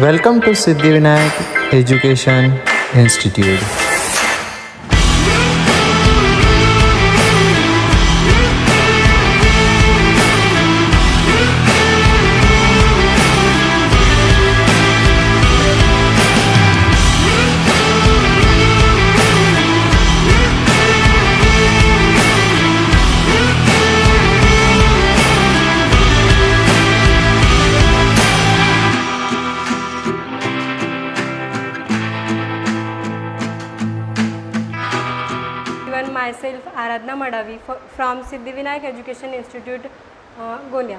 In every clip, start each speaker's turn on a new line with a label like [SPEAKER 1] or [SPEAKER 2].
[SPEAKER 1] Welcome to Siddhivinayak Education Institute.
[SPEAKER 2] myself Aradhana Madavi from Siddhivinayak education institute Gondia.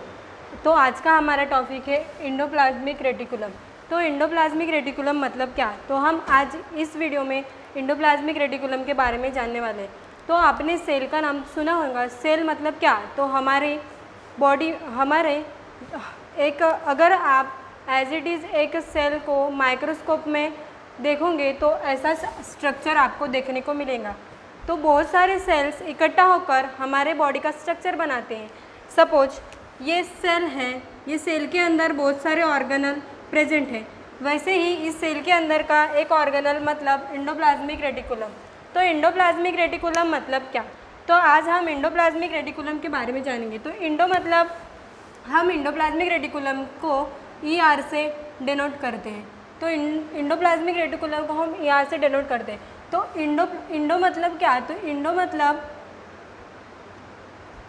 [SPEAKER 2] तो आज का हमारा टॉपिक है इंडोप्लाज्मिक रेटिकुलम। तो इंडोप्लाज्मिक रेटिकुलम मतलब क्या, तो हम आज इस वीडियो में इंडोप्लाज्मिक रेटिकुलम के बारे में जानने वाले हैं। तो आपने सेल का नाम सुना होगा। सेल मतलब क्या, तो हमारे बॉडी अगर आप एज इट इज़ एक सेल को माइक्रोस्कोप में देखोगे तो ऐसा स्ट्रक्चर आपको देखने को मिलेगा। तो बहुत सारे सेल्स इकट्ठा होकर हमारे बॉडी का स्ट्रक्चर बनाते हैं। सपोज ये सेल है, ये सेल के अंदर बहुत सारे ऑर्गेनल प्रेजेंट है। वैसे ही इस सेल के अंदर का एक ऑर्गेनल मतलब इंडोप्लाज्मिक रेटिकुलम। तो इंडोप्लाज्मिक रेटिकुलम मतलब क्या, तो आज हम इंडोप्लाज्मिक रेटिकुलम के बारे में जानेंगे। तो इंडो मतलब हम इंडोप्लाज्मिक रेटिकुलम को ER से डिनोट करते हैं। तो इंडोप्लाज्मिक रेटिकुलम को हम ER से डिनोट करते हैं। तो इंडो मतलब क्या, तो इंडो मतलब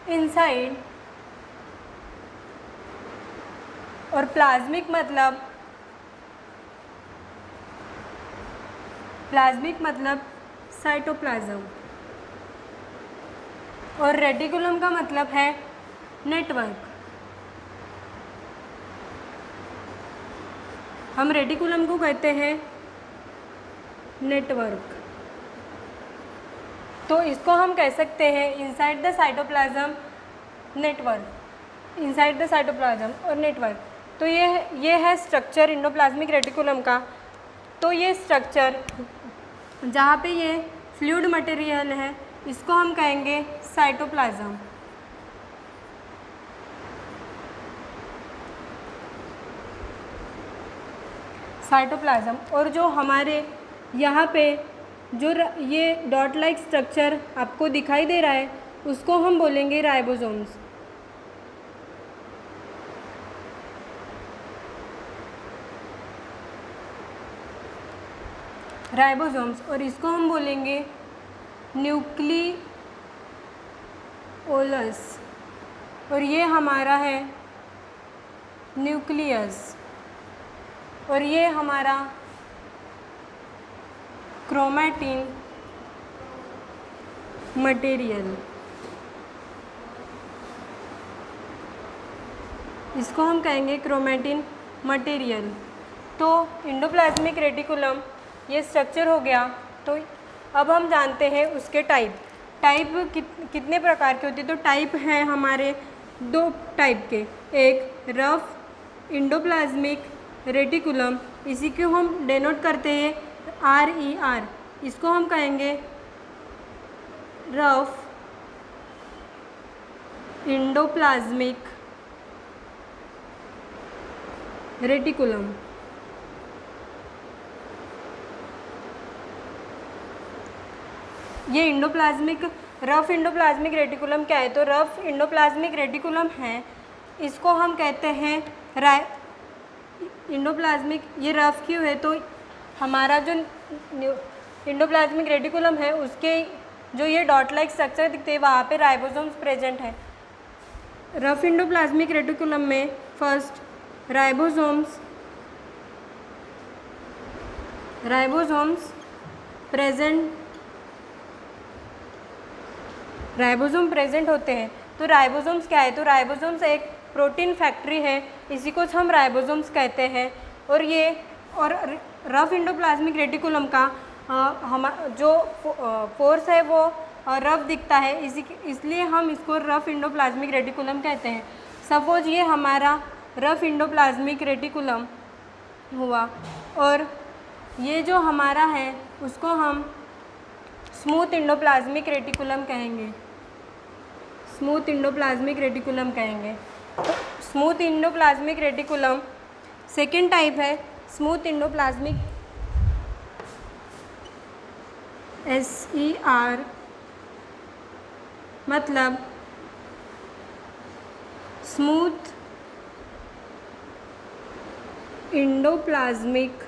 [SPEAKER 2] इनसाइड और प्लाज्मिक मतलब साइटोप्लाज्म और रेटिकुलम का मतलब है नेटवर्क। हम रेटिकुलम को कहते हैं नेटवर्क। तो इसको हम कह सकते हैं inside the cytoplasm network, inside the cytoplasm और नेटवर्क। तो ये है स्ट्रक्चर इंडोप्लाज्मिक रेटिकुलम का। तो ये स्ट्रक्चर जहाँ पे ये फ्लूइड मटेरियल है इसको हम कहेंगे साइटोप्लाज्म। साइटोप्लाज्म और जो हमारे यहाँ पे जो ये डॉट लाइक स्ट्रक्चर आपको दिखाई दे रहा है उसको हम बोलेंगे राइबोसोम्स। राइबोसोम्स और इसको हम बोलेंगे न्यूक्लियोलस और ये हमारा है न्यूक्लियस और ये हमारा क्रोमैटिन मटेरियल, इसको हम कहेंगे क्रोमैटिन मटेरियल। तो इंडोप्लाज्मिक रेटिकुलम ये स्ट्रक्चर हो गया। तो अब हम जानते हैं उसके टाइप कितने प्रकार के होते हैं। तो टाइप हैं हमारे दो टाइप के, एक रफ इंडोप्लाज्मिक रेटिकुलम, इसी को हम डेनोट करते हैं RER, इसको हम कहेंगे रफ इंडोप्लाज्मिक रेटिकुलम। ये रफ इंडोप्लाज्मिक रेटिकुलम क्या है, तो रफ इंडोप्लाज्मिक रेटिकुलम है, इसको हम कहते हैं इंडोप्लाज्मिक। ये रफ क्यों है, तो हमारा जो इंडोप्लाज्मिक रेटिकुलम है उसके जो ये डॉट लाइक स्ट्रक्चर दिखते हैं वहाँ पे राइबोसोम्स प्रेजेंट है। रफ इंडोप्लाज्मिक रेटिकुलम में फर्स्ट राइबोसोम्स राइबोसोम प्रेजेंट होते हैं। तो राइबोसोम्स क्या है, तो राइबोसोम्स एक प्रोटीन फैक्ट्री है, इसी को हम राइबोसोम्स कहते हैं। और रफ इंडोप्लाज्मिक रेटिकुलम का जो पोर्स है वो रफ दिखता है, इसलिए हम इसको रफ इंडोप्लाज्मिक रेटिकुलम कहते हैं। सपोज ये हमारा रफ इंडोप्लाज्मिक रेटिकुलम हुआ और ये जो हमारा है उसको हम स्मूथ इंडोप्लाज्मिक रेटिकुलम कहेंगे। स्मूथ इंडोप्लाज्मिक रेटिकुलम कहेंगे। तो smooth endoplasmic reticulum second type है स्मूथ इंडोप्लाज्मिक SER मतलब स्मूथ इंडोप्लाज्मिक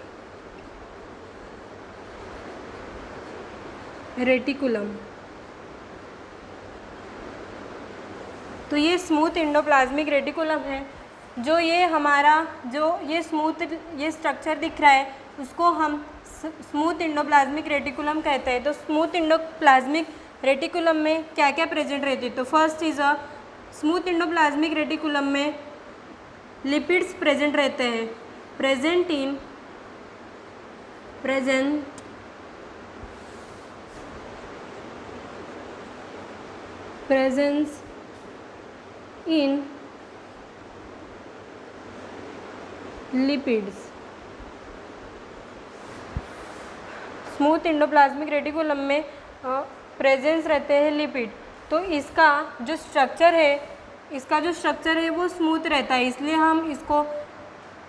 [SPEAKER 2] रेटिकुलम। तो ये स्मूथ इंडोप्लाज्मिक रेटिकुलम है। जो ये हमारा जो ये स्ट्रक्चर दिख रहा है उसको हम स्मूथ इंडोप्लाज्मिक रेटिकुलम कहते हैं। तो स्मूथ इंडोप्लाज्मिक रेटिकुलम में क्या क्या प्रेजेंट रहते हैं? तो first is smooth endoplasmic reticulum में लिपिड्स प्रेजेंट रहते हैं। Presence in lipids. Smooth endoplasmic reticulum में प्रेजेंस रहते हैं लिपिड। तो इसका जो स्ट्रक्चर है वो स्मूथ रहता है, इसलिए हम इसको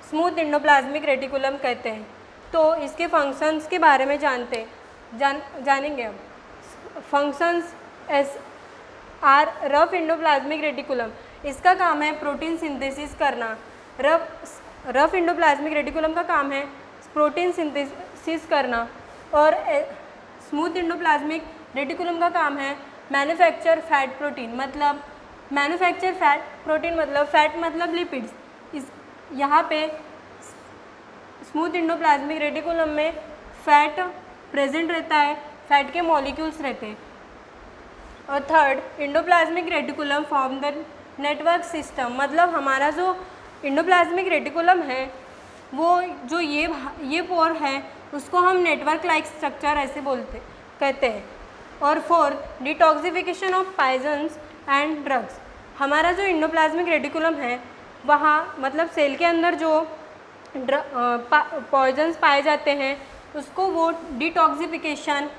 [SPEAKER 2] स्मूथ इंडोप्लाज्मिक रेटिकुलम कहते हैं। तो इसके फंक्शंस के बारे में जानेंगे अब। फंक्शंस रफ इंडोप्लाज्मिक रेटिकुलम, इसका काम है प्रोटीन सिंथेसिस करना। रफ इंडोप्लाज्मिक रेटिकुलम का काम है प्रोटीन सिंथेसिस करना। और स्मूथ इंडोप्लाज्मिक रेटिकुलम का काम है मैन्युफैक्चर फैट प्रोटीन, मतलब मैन्युफैक्चर फैट प्रोटीन मतलब फैट मतलब लिपिड्स। यहाँ पे स्मूथ इंडोप्लाज्मिक रेटिकुलम में फैट प्रेजेंट रहता है, फैट के मॉलिक्यूल्स रहते हैं। और third, endoplasmic reticulum form the network system, मतलब हमारा जो इंडोप्लाज्मिक रेटिकुलम है वो जो ये पोर है उसको हम नेटवर्क लाइक स्ट्रक्चर ऐसे कहते हैं। और fourth, detoxification of poisons and drugs, हमारा जो इंडोप्लाज्मिक रेटिकुलम है वहाँ मतलब सेल के अंदर जो पॉइजन्स पाए जाते हैं उसको वो डिटॉक्सिफिकेशन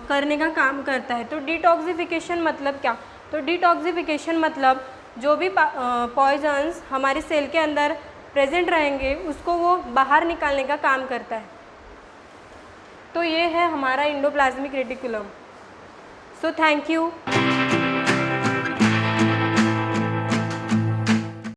[SPEAKER 2] करने का काम करता है। तो डिटॉक्सिफिकेशन मतलब क्या? तो डिटॉक्सिफिकेशन मतलब जो भी पॉइजन्स हमारे सेल के अंदर प्रेजेंट रहेंगे उसको वो बाहर निकालने का काम करता है। तो ये है हमारा endoplasmic reticulum. So thank you.